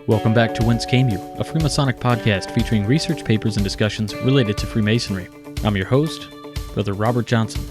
Welcome back to Whence Came You, a Freemasonic podcast featuring research papers and discussions related to Freemasonry. I'm your host, Brother Robert Johnson.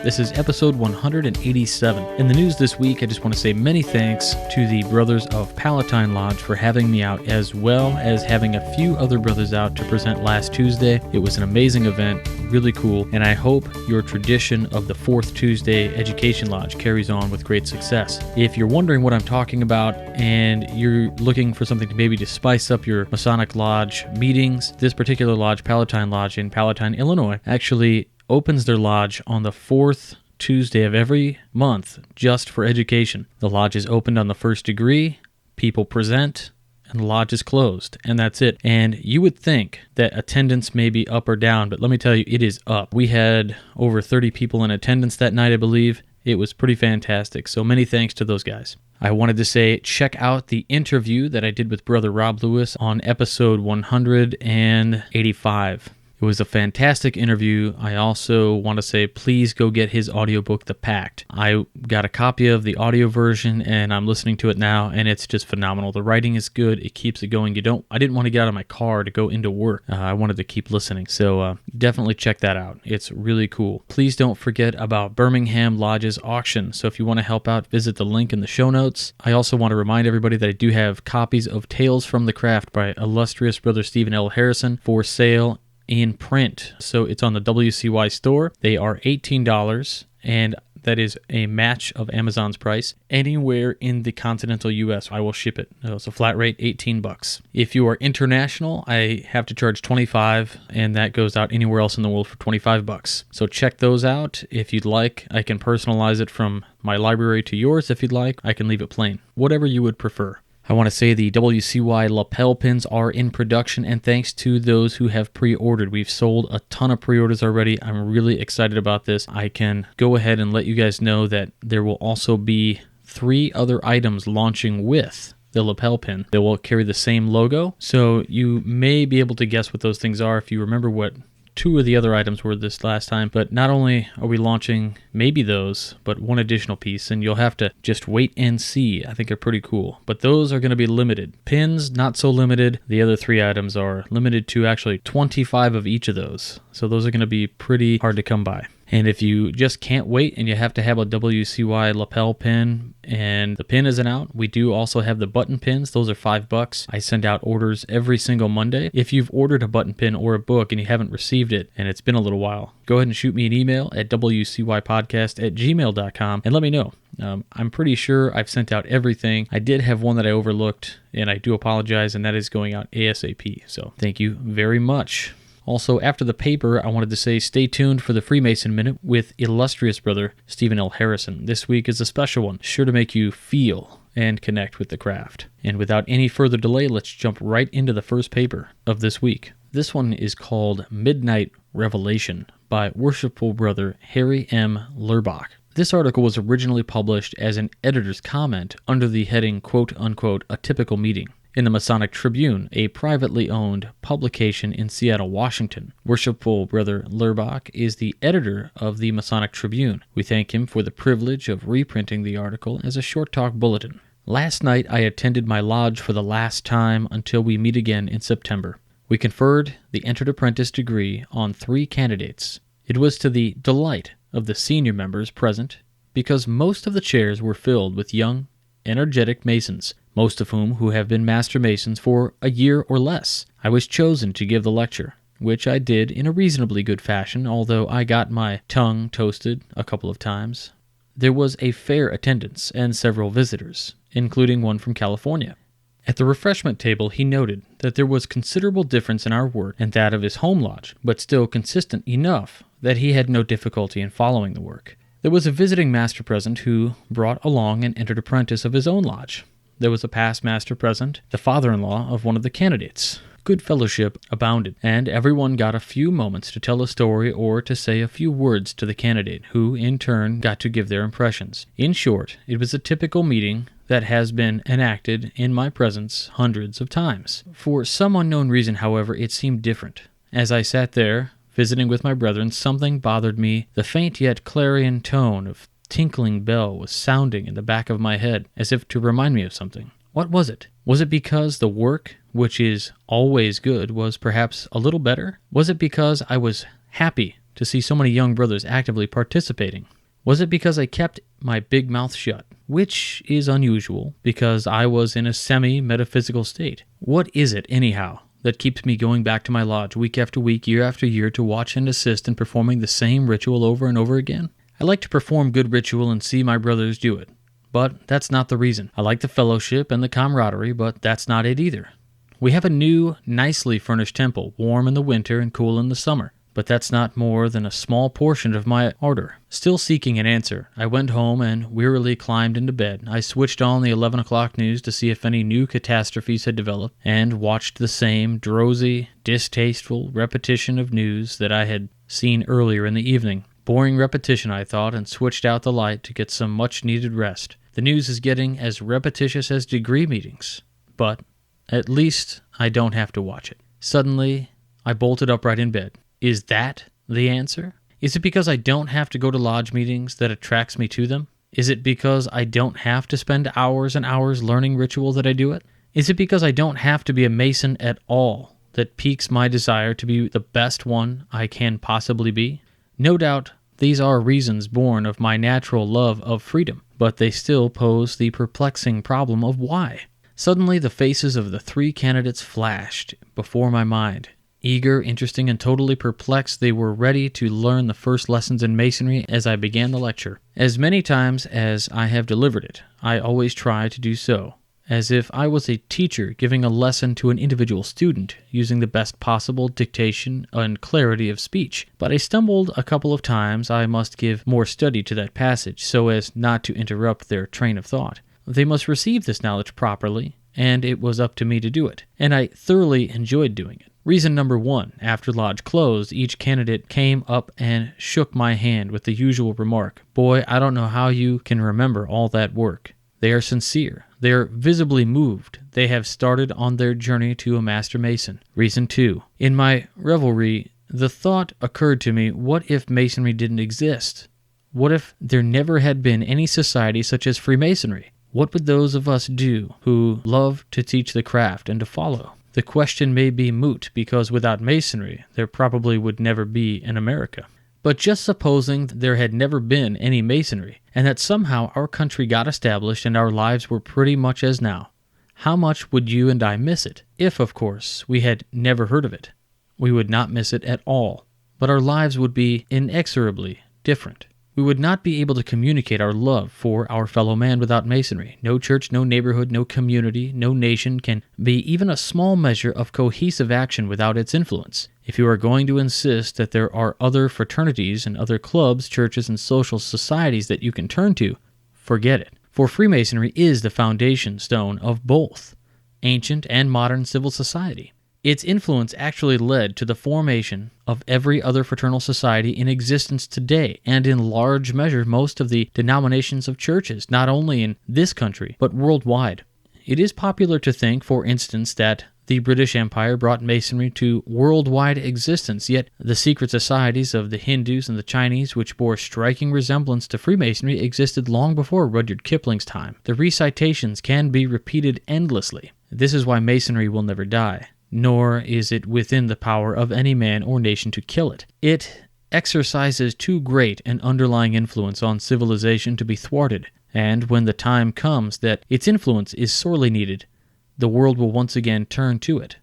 This is episode 187. In the news this week, I just want to say many thanks to the Brothers of Palatine Lodge for having me out, as well as having a few other brothers out to present last Tuesday. It was an amazing event, really cool, and I hope your tradition of the Fourth Tuesday Education Lodge carries on with great success. If you're wondering what I'm talking about and you're looking for something to maybe to spice up your Masonic Lodge meetings, this particular lodge, Palatine Lodge in Palatine, Illinois, actually opens their lodge on the fourth Tuesday of every month just for education. The lodge is opened on the first degree, people present, and the lodge is closed, and that's it. And you would think that attendance may be up or down, but let me tell you, it is up. We had over 30 people in attendance that night, I believe. It was pretty fantastic, so many thanks to those guys. I wanted to say, check out the interview that I did with Brother Rob Lewis on episode 185. It was a fantastic interview. I also want to say, please go get his audiobook, The Pact. I got a copy of the audio version, and I'm listening to it now, and it's just phenomenal. The writing is good. It keeps it going. I didn't want to get out of my car to go into work. I wanted to keep listening. So definitely check that out. It's really cool. Please don't forget about Birmingham Lodge's auction. So if you want to help out, visit the link in the show notes. I also want to remind everybody that I do have copies of Tales from the Craft by illustrious Brother Stephen L. Harrison for sale in print. So it's on the WCY store. They are $18, and that is a match of Amazon's price. Anywhere in the continental US, I will ship it. It's a flat rate, $18. If you are international, I have to charge $25, and that goes out anywhere else in the world for $25. So check those out. If you'd like, I can personalize it from my library to yours. If you'd like, I can leave it plain. Whatever you would prefer. I want to say the WCY lapel pins are in production, and thanks to those who have pre-ordered. We've sold a ton of pre-orders already. I'm really excited about this. I can go ahead and let you guys know that there will also be 3 other items launching with the lapel pin. They will carry the same logo, so you may be able to guess what those things are if you remember what 2 of the other items were this last time. But not only are we launching maybe those, but one additional piece, and you'll have to just wait and see. I think they're pretty cool. But those are going to be limited. Pins, not so limited. The other 3 items are limited to actually 25 of each of those. So those are going to be pretty hard to come by. And if you just can't wait and you have to have a WCY lapel pin and the pin isn't out, we do also have the button pins. Those are $5. I send out orders every single Monday. If you've ordered a button pin or a book and you haven't received it and it's been a little while, go ahead and shoot me an email at wcypodcast@gmail.com and let me know. I'm pretty sure I've sent out everything. I did have one that I overlooked, and I do apologize, and that is going out ASAP. So thank you very much. Also, after the paper, I wanted to say stay tuned for the Freemason Minute with illustrious Brother Stephen L. Harrison. This week is a special one, sure to make you feel and connect with the craft. And without any further delay, let's jump right into the first paper of this week. This one is called Midnight Revelation by Worshipful Brother Harry M. Lurbach. This article was originally published as an editor's comment under the heading, quote-unquote, a typical meeting, in the Masonic Tribune, a privately owned publication in Seattle, Washington. Worshipful Brother Lurbach is the editor of the Masonic Tribune. We thank him for the privilege of reprinting the article as a short talk bulletin. Last night I attended my lodge for the last time until we meet again in September. We conferred the entered apprentice degree on 3 candidates. It was to the delight of the senior members present because most of the chairs were filled with young, energetic Masons, most of who have been Master Masons for a year or less. I was chosen to give the lecture, which I did in a reasonably good fashion, although I got my tongue toasted a couple of times. There was a fair attendance and several visitors, including one from California. At the refreshment table, he noted that there was considerable difference in our work and that of his home lodge, but still consistent enough that he had no difficulty in following the work. There was a visiting master present who brought along an entered apprentice of his own lodge. There was a past master present, the father-in-law of one of the candidates. Good fellowship abounded, and everyone got a few moments to tell a story or to say a few words to the candidate, who, in turn, got to give their impressions. In short, it was a typical meeting that has been enacted in my presence hundreds of times. For some unknown reason, however, it seemed different. As I sat there, visiting with my brethren, something bothered me. The faint yet clarion tone of tinkling bell was sounding in the back of my head, as if to remind me of something. What was it? Was it because the work, which is always good, was perhaps a little better? Was it because I was happy to see so many young brothers actively participating? Was it because I kept my big mouth shut, which is unusual because I was in a semi-metaphysical state? What is it, anyhow, that keeps me going back to my lodge week after week, year after year, to watch and assist in performing the same ritual over and over again? I like to perform good ritual and see my brothers do it, but that's not the reason. I like the fellowship and the camaraderie, but that's not it either. We have a new, nicely furnished temple, warm in the winter and cool in the summer, but that's not more than a small portion of my ardor. Still seeking an answer, I went home and wearily climbed into bed. I switched on the 11 o'clock news to see if any new catastrophes had developed, and watched the same drowsy, distasteful repetition of news that I had seen earlier in the evening. Boring repetition, I thought, and switched out the light to get some much-needed rest. The news is getting as repetitious as degree meetings, but at least I don't have to watch it. Suddenly, I bolted upright in bed. Is that the answer? Is it because I don't have to go to lodge meetings that attracts me to them? Is it because I don't have to spend hours and hours learning ritual that I do it? Is it because I don't have to be a Mason at all that piques my desire to be the best one I can possibly be? No doubt, these are reasons born of my natural love of freedom, but they still pose the perplexing problem of why. Suddenly, the faces of the three candidates flashed before my mind. Eager, interesting, and totally perplexed, they were ready to learn the first lessons in Masonry as I began the lecture. As many times as I have delivered it, I always try to do so, as if I was a teacher giving a lesson to an individual student, using the best possible dictation and clarity of speech. But I stumbled a couple of times. I must give more study to that passage, so as not to interrupt their train of thought. They must receive this knowledge properly, and it was up to me to do it, and I thoroughly enjoyed doing it. Reason number 1, after lodge closed, each candidate came up and shook my hand with the usual remark, "Boy, I don't know how you can remember all that work." They are sincere. They are visibly moved. They have started on their journey to a Master Mason. Reason 2, in my revelry, the thought occurred to me, what if Masonry didn't exist? What if there never had been any society such as Freemasonry? What would those of us do who love to teach the craft and to follow? The question may be moot, because without Masonry, there probably would never be an America. But just supposing there had never been any Masonry, and that somehow our country got established and our lives were pretty much as now, how much would you and I miss it? If, of course, we had never heard of it, we would not miss it at all, but our lives would be inexorably different. We would not be able to communicate our love for our fellow man without Masonry. No church, no neighborhood, no community, no nation can be even a small measure of cohesive action without its influence. If you are going to insist that there are other fraternities and other clubs, churches, and social societies that you can turn to, forget it. For Freemasonry is the foundation stone of both ancient and modern civil society. Its influence actually led to the formation of every other fraternal society in existence today, and in large measure most of the denominations of churches, not only in this country, but worldwide. It is popular to think, for instance, that the British Empire brought Masonry to worldwide existence, yet the secret societies of the Hindus and the Chinese, which bore striking resemblance to Freemasonry, existed long before Rudyard Kipling's time. The recitations can be repeated endlessly. This is why Masonry will never die, nor is it within the power of any man or nation to kill it. It exercises too great an underlying influence on civilization to be thwarted, and when the time comes that its influence is sorely needed, the world will once again turn to it,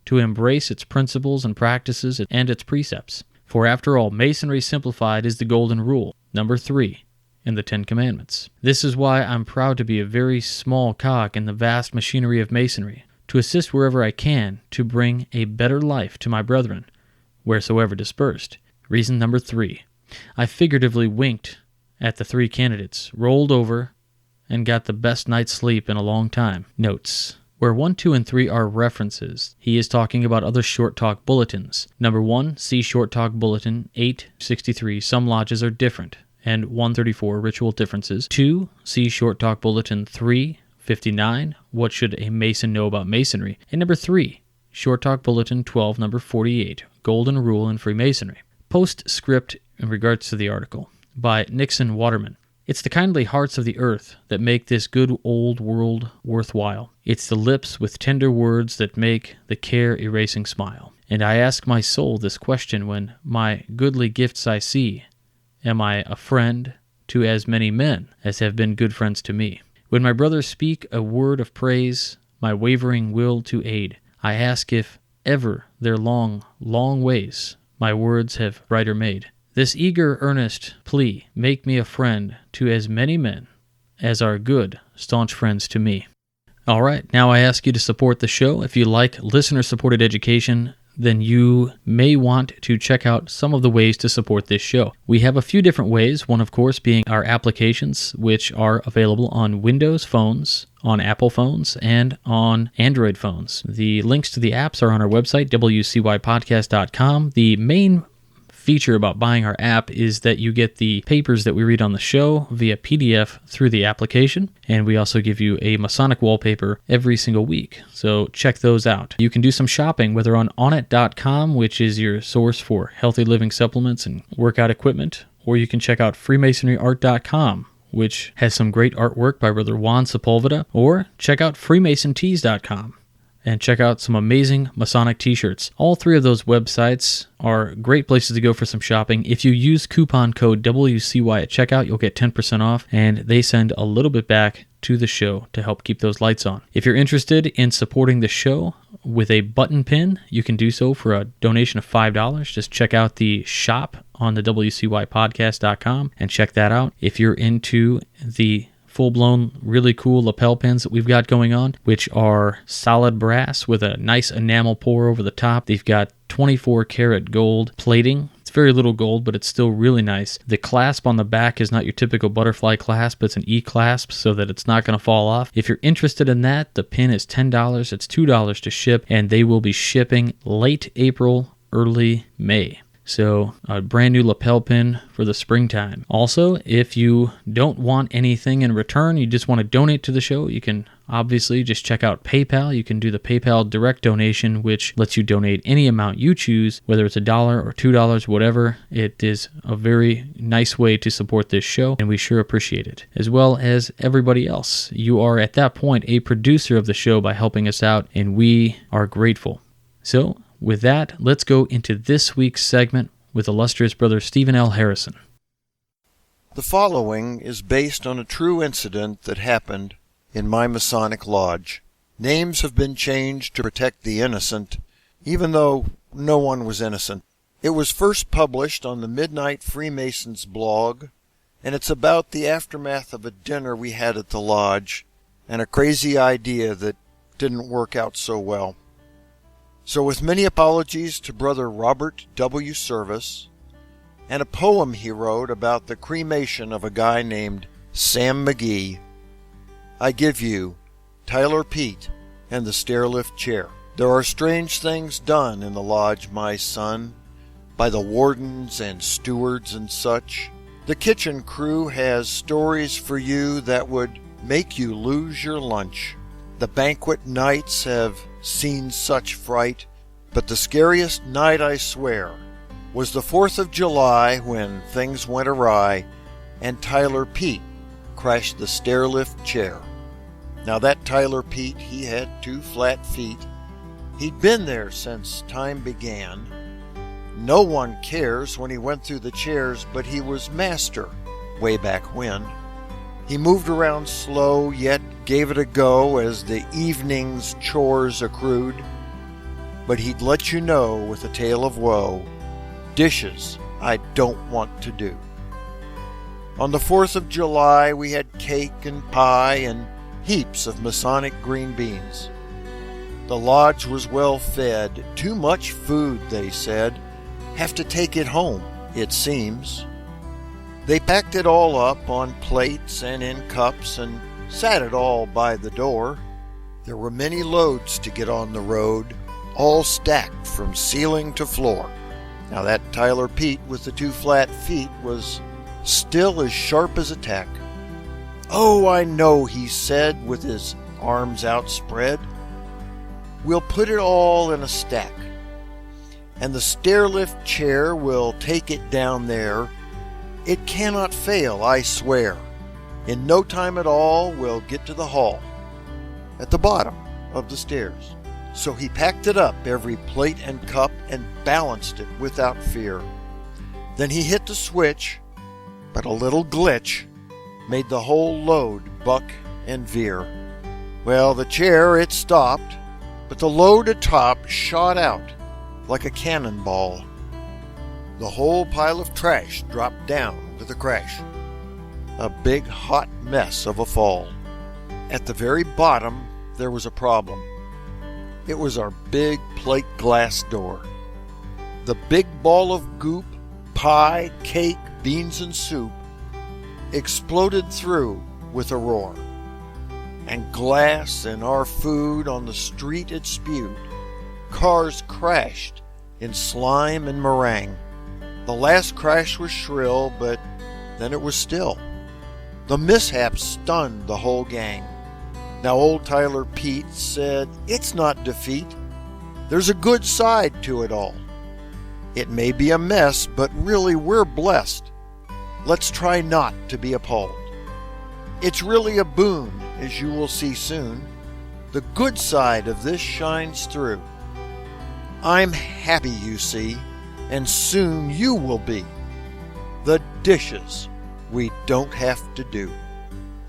to embrace its principles and practices and its precepts. For after all, Masonry simplified is the golden rule, number 3, in the 10 Commandments. This is why I'm proud to be a very small cog in the vast machinery of Masonry, to assist wherever I can to bring a better life to my brethren, wheresoever dispersed. Reason number 3, I figuratively winked at the 3 candidates, rolled over, and got the best night's sleep in a long time. Notes. Where 1, 2, and 3 are references, he is talking about other Short Talk bulletins. Number 1, see Short Talk Bulletin 863, Some Lodges Are Different, and 134, Ritual Differences. 2, see Short Talk Bulletin 359, What Should a Mason Know About Masonry? And number 3, Short Talk Bulletin 12, number 48, Golden Rule in Freemasonry. Postscript in regards to the article, by Nixon Waterman. It's the kindly hearts of the earth that make this good old world worthwhile. It's the lips with tender words that make the care-erasing smile. And I ask my soul this question when my goodly gifts I see. Am I a friend to as many men as have been good friends to me? When my brothers speak a word of praise, my wavering will to aid, I ask if ever their long, long ways my words have brighter made. This eager, earnest plea, make me a friend to as many men as are good, staunch friends to me. All right, now I ask you to support the show. If you like listener-supported education, then you may want to check out some of the ways to support this show. We have a few different ways, one of course being our applications, which are available on Windows phones, on Apple phones, and on Android phones. The links to the apps are on our website, wcypodcast.com. The main feature about buying our app is that you get the papers that we read on the show via PDF through the application, and we also give you a Masonic wallpaper every single week. So check those out. You can do some shopping, whether on onit.com, which is your source for healthy living supplements and workout equipment, or you can check out freemasonryart.com, which has some great artwork by Brother Juan Sepulveda, or check out freemasontees.com. and check out some amazing Masonic t-shirts. All three of those websites are great places to go for some shopping. If you use coupon code WCY at checkout, you'll get 10% off, and they send a little bit back to the show to help keep those lights on. If you're interested in supporting the show with a button pin, you can do so for a donation of $5. Just check out the shop on the WCYpodcast.com and check that out. If you're into the full-blown, really cool lapel pins that we've got going on, which are solid brass with a nice enamel pour over the top. They've got 24 karat gold plating. It's very little gold, but it's still really nice. The clasp on the back is not your typical butterfly clasp, it's an E-clasp so that it's not going to fall off. If you're interested in that, the pin is $10. It's $2 to ship, and they will be shipping late April, early May. So a brand new lapel pin for the springtime. Also, if you don't want anything in return, you just want to donate to the show, you can obviously just check out PayPal. You can do the PayPal direct donation, which lets you donate any amount you choose, whether it's $1 or $2, whatever. It is a very nice way to support this show, and we sure appreciate it. As well as everybody else. You are at that point a producer of the show by helping us out, and we are grateful. So, with that, let's go into this week's segment with illustrious Brother Stephen L. Harrison. The following is based on a true incident that happened in my Masonic lodge. Names have been changed to protect the innocent, even though no one was innocent. It was first published on the Midnight Freemasons blog, and it's about the aftermath of a dinner we had at the lodge and a crazy idea that didn't work out so well. So with many apologies to Brother Robert W. Service, and a poem he wrote about the cremation of a guy named Sam McGee, I give you Tyler Pete and the stairlift chair. There are strange things done in the lodge, my son, by the wardens and stewards and such. The kitchen crew has stories for you that would make you lose your lunch. The banquet nights have seen such fright, but the scariest night, I swear, was the 4th of July when things went awry and Tyler Pete crashed the stairlift chair. Now that Tyler Pete, he had 2 flat feet. He'd been there since time began. No one cares when he went through the chairs, but he was master way back when. He moved around slow, yet gave it a go as the evening's chores accrued. But he'd let you know with a tale of woe, dishes I don't want to do. On the 4th of July we had cake and pie and heaps of Masonic green beans. The lodge was well fed, too much food, they said. Have to take it home, it seems. They packed it all up on plates and in cups and sat it all by the door. There were many loads to get on the road, all stacked from ceiling to floor. Now that Tyler Pete with the 2 flat feet was still as sharp as a tack. Oh, I know, he said with his arms outspread. We'll put it all in a stack, and the stairlift chair will take it down there. It cannot fail, I swear. In no time at all, we'll get to the hall, at the bottom of the stairs. So he packed it up, every plate and cup, and balanced it without fear. Then he hit the switch, but a little glitch made the whole load buck and veer. Well, the chair, it stopped, but the load atop shot out like a cannonball. The whole pile of trash dropped down with a crash. A big hot mess of a fall. At the very bottom, there was a problem. It was our big plate glass door. The big ball of goop, pie, cake, beans, and soup exploded through with a roar. And glass and our food on the street it spewed. Cars crashed in slime and meringue. The last crash was shrill, but then it was still. The mishap stunned the whole gang. Now old Tyler Pete said, "It's not defeat. There's a good side to it all. It may be a mess, but really we're blessed. Let's try not to be appalled. It's really a boon, as you will see soon. The good side of this shines through. I'm happy, you see, and soon you will be. The dishes we don't have to do.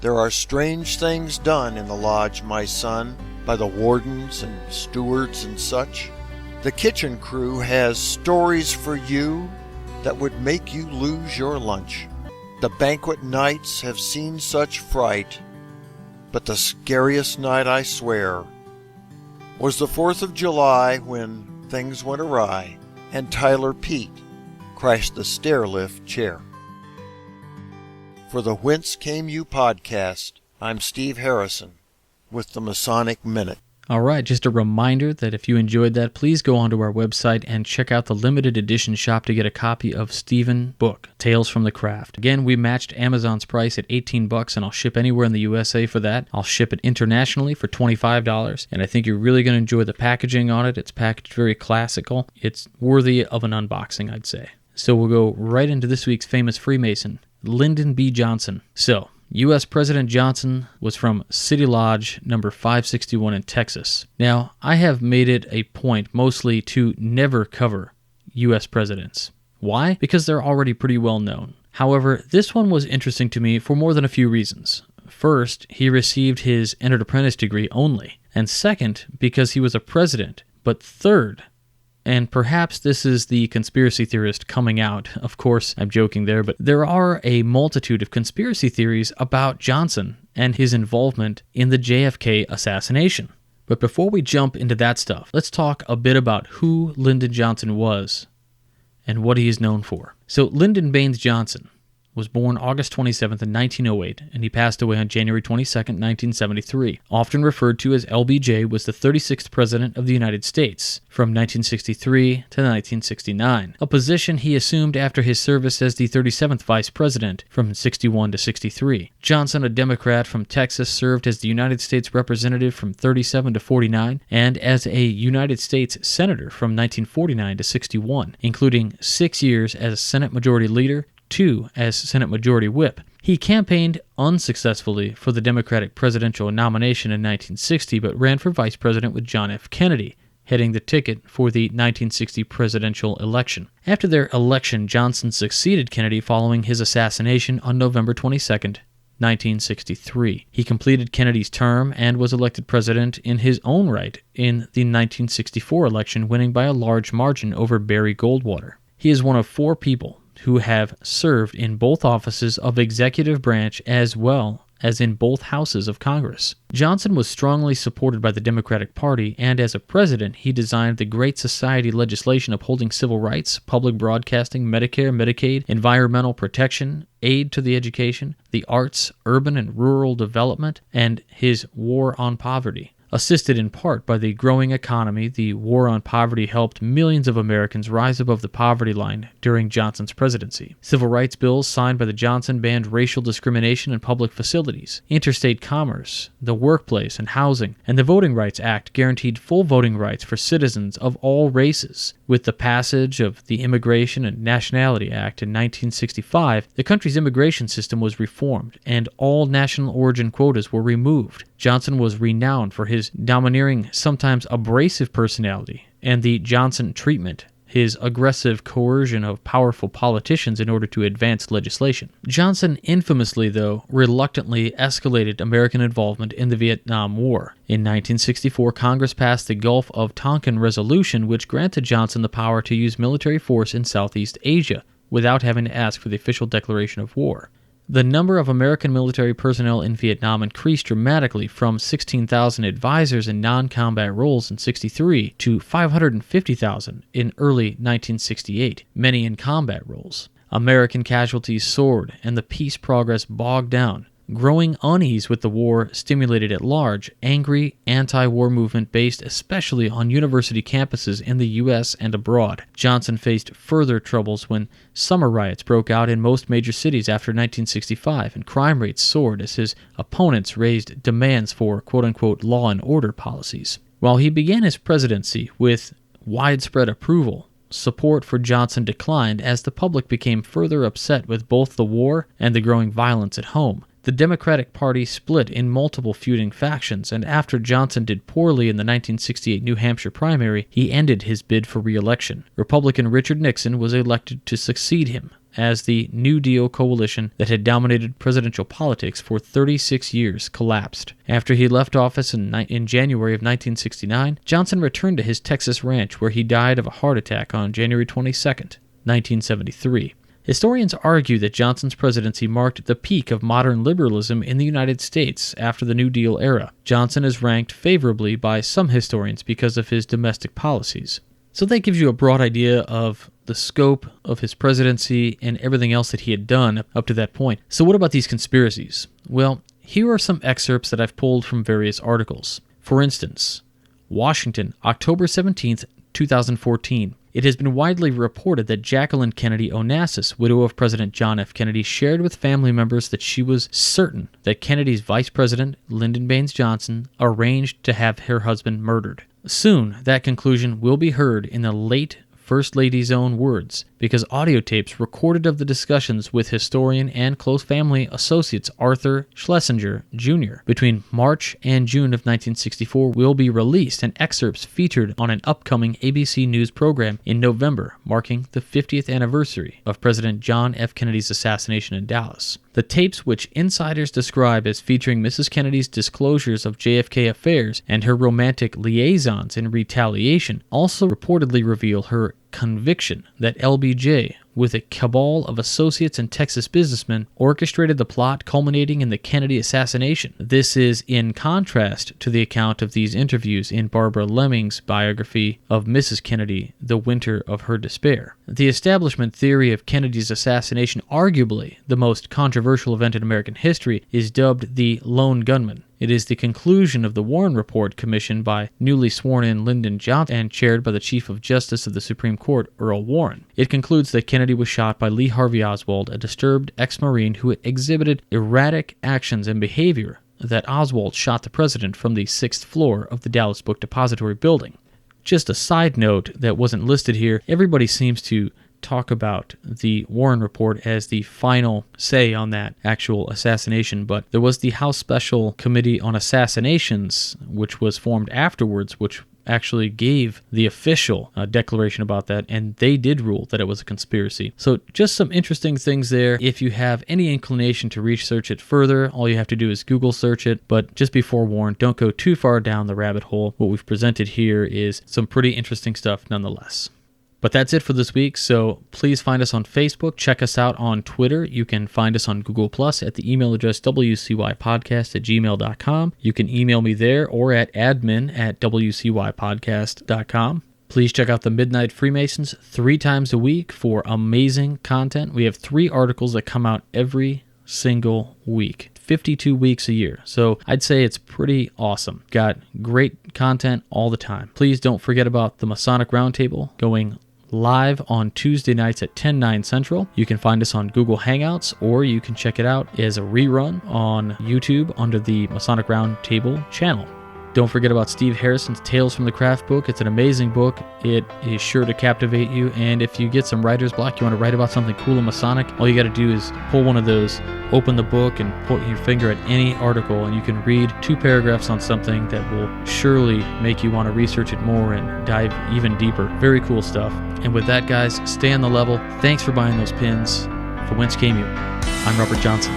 There are strange things done in the lodge, my son, by the wardens and stewards and such. The kitchen crew has stories for you that would make you lose your lunch. The banquet nights have seen such fright, but the scariest night, I swear, was the 4th of July when things went awry and Tyler Pete crashed the stairlift chair." For the Whence Came You podcast, I'm Steve Harrison with the Masonic Minute. All right, just a reminder that if you enjoyed that, please go onto our website and check out the limited edition shop to get a copy of Stephen's book, Tales from the Craft. Again, we matched Amazon's price at $18, and I'll ship anywhere in the USA for that. I'll ship it internationally for $25, and I think you're really going to enjoy the packaging on it. It's packaged very classical. It's worthy of an unboxing, I'd say. So we'll go right into this week's famous Freemason, Lyndon B. Johnson. So, U.S. President Johnson was from City Lodge number 561 in Texas. Now, I have made it a point mostly to never cover U.S. presidents. Why? Because they're already pretty well known. However, this one was interesting to me for more than a few reasons. First, he received his entered apprentice degree only. And second, because he was a president. But third, and perhaps this is the conspiracy theorist coming out. Of course, I'm joking there, but there are a multitude of conspiracy theories about Johnson and his involvement in the JFK assassination. But before we jump into that stuff, let's talk a bit about who Lyndon Johnson was and what he is known for. So Lyndon Baines Johnson was born August 27th in 1908, and he passed away on January 22nd, 1973. Often referred to as LBJ, was the 36th President of the United States from 1963 to 1969, a position he assumed after his service as the 37th Vice President from 61 to 63. Johnson, a Democrat from Texas, served as the United States Representative from 37 to 49, and as a United States Senator from 1949 to 61, including 6 years as Senate Majority Leader, 2 as Senate Majority Whip. He campaigned unsuccessfully for the Democratic presidential nomination in 1960, but ran for vice president with John F. Kennedy, heading the ticket for the 1960 presidential election. After their election, Johnson succeeded Kennedy following his assassination on November 22nd, 1963. He completed Kennedy's term and was elected president in his own right in the 1964 election, winning by a large margin over Barry Goldwater. He is one of 4 people who have served in both offices of executive branch as well as in both houses of Congress. Johnson was strongly supported by the Democratic Party, and as a president, he designed the Great Society legislation upholding civil rights, public broadcasting, Medicare, Medicaid, environmental protection, aid to the education, the arts, urban and rural development, and his war on poverty. Assisted in part by the growing economy, the War on Poverty helped millions of Americans rise above the poverty line during Johnson's presidency. Civil rights bills signed by the Johnson banned racial discrimination in public facilities, interstate commerce, the workplace and housing, and the Voting Rights Act guaranteed full voting rights for citizens of all races. With the passage of the Immigration and Nationality Act in 1965, the country's immigration system was reformed, and all national origin quotas were removed. Johnson was renowned for his domineering, sometimes abrasive personality, and the Johnson treatment, his aggressive coercion of powerful politicians in order to advance legislation. Johnson infamously, though, reluctantly escalated American involvement in the Vietnam War. In 1964, Congress passed the Gulf of Tonkin Resolution, which granted Johnson the power to use military force in Southeast Asia without having to ask for the official declaration of war. The number of American military personnel in Vietnam increased dramatically from 16,000 advisors in non-combat roles in 1963 to 550,000 in early 1968, many in combat roles. American casualties soared, and the peace progress bogged down. Growing unease with the war stimulated at large angry anti-war movement based especially on university campuses in the U.S. and abroad. Johnson faced further troubles when summer riots broke out in most major cities after 1965, and crime rates soared as his opponents raised demands for quote-unquote law and order policies. While he began his presidency with widespread approval, support for Johnson declined as the public became further upset with both the war and the growing violence at home. The Democratic Party split in multiple feuding factions, and after Johnson did poorly in the 1968 New Hampshire primary, he ended his bid for re-election. Republican Richard Nixon was elected to succeed him, as the New Deal coalition that had dominated presidential politics for 36 years collapsed. After he left office in January of 1969, Johnson returned to his Texas ranch, where he died of a heart attack on January 22, 1973. Historians argue that Johnson's presidency marked the peak of modern liberalism in the United States after the New Deal era. Johnson is ranked favorably by some historians because of his domestic policies. So that gives you a broad idea of the scope of his presidency and everything else that he had done up to that point. So what about these conspiracies? Well, here are some excerpts that I've pulled from various articles. For instance, Washington, October 17th, 2014. It has been widely reported that Jacqueline Kennedy Onassis, widow of President John F. Kennedy, shared with family members that she was certain that Kennedy's vice president, Lyndon Baines Johnson, arranged to have her husband murdered. Soon, that conclusion will be heard in the late First Lady's own words, because audio tapes recorded of the discussions with historian and close family associates Arthur Schlesinger Jr. between March and June of 1964 will be released, and excerpts featured on an upcoming ABC News program in November, marking the 50th anniversary of President John F. Kennedy's assassination in Dallas. The tapes, which insiders describe as featuring Mrs. Kennedy's disclosures of JFK affairs and her romantic liaisons in retaliation, also reportedly reveal her conviction that LBJ, with a cabal of associates and Texas businessmen, orchestrated the plot culminating in the Kennedy assassination. This is in contrast to the account of these interviews in Barbara Lemming's biography of Mrs. Kennedy, The Winter of Her Despair. The establishment theory of Kennedy's assassination, arguably the most controversial event in American history, is dubbed the Lone Gunman. It is the conclusion of the Warren Report commissioned by newly sworn-in Lyndon Johnson and chaired by the Chief of Justice of the Supreme Court, Earl Warren. It concludes that Kennedy was shot by Lee Harvey Oswald, a disturbed ex-Marine who exhibited erratic actions and behavior, that Oswald shot the president from the 6th floor of the Dallas Book Depository building. Just a side note that wasn't listed here, everybody seems to talk about the Warren Report as the final say on that actual assassination, but there was the House Special Committee on Assassinations, which was formed afterwards, which actually gave the official declaration about that, and they did rule that it was a conspiracy. So just some interesting things there. If you have any inclination to research it further, all you have to do is Google search it, but just be forewarned, don't go too far down the rabbit hole. What we've presented here is some pretty interesting stuff nonetheless. But that's it for this week, so please find us on Facebook. Check us out on Twitter. You can find us on Google Plus at the email address wcypodcast@gmail.com. You can email me there or at admin@wcypodcast.com. Please check out the Midnight Freemasons 3 times a week for amazing content. We have 3 articles that come out every single week. 52 weeks a year. So I'd say it's pretty awesome. Got great content all the time. Please don't forget about the Masonic Roundtable going live on Tuesday nights at 10/9 Central. You can find us on Google Hangouts, or you can check it out as a rerun on YouTube under the Masonic Roundtable channel. Don't forget about Steve Harrison's Tales from the Craft book. It's an amazing book. It is sure to captivate you, and if you get some writer's block, you want to write about something cool in Masonic, all you got to do is pull one of those, open the book, and put your finger at any article, and you can read 2 paragraphs on something that will surely make you want to research it more and dive even deeper. Very cool stuff. And with that, guys, stay on the level. Thanks for buying those pins. For Whence Came You, I'm Robert Johnson.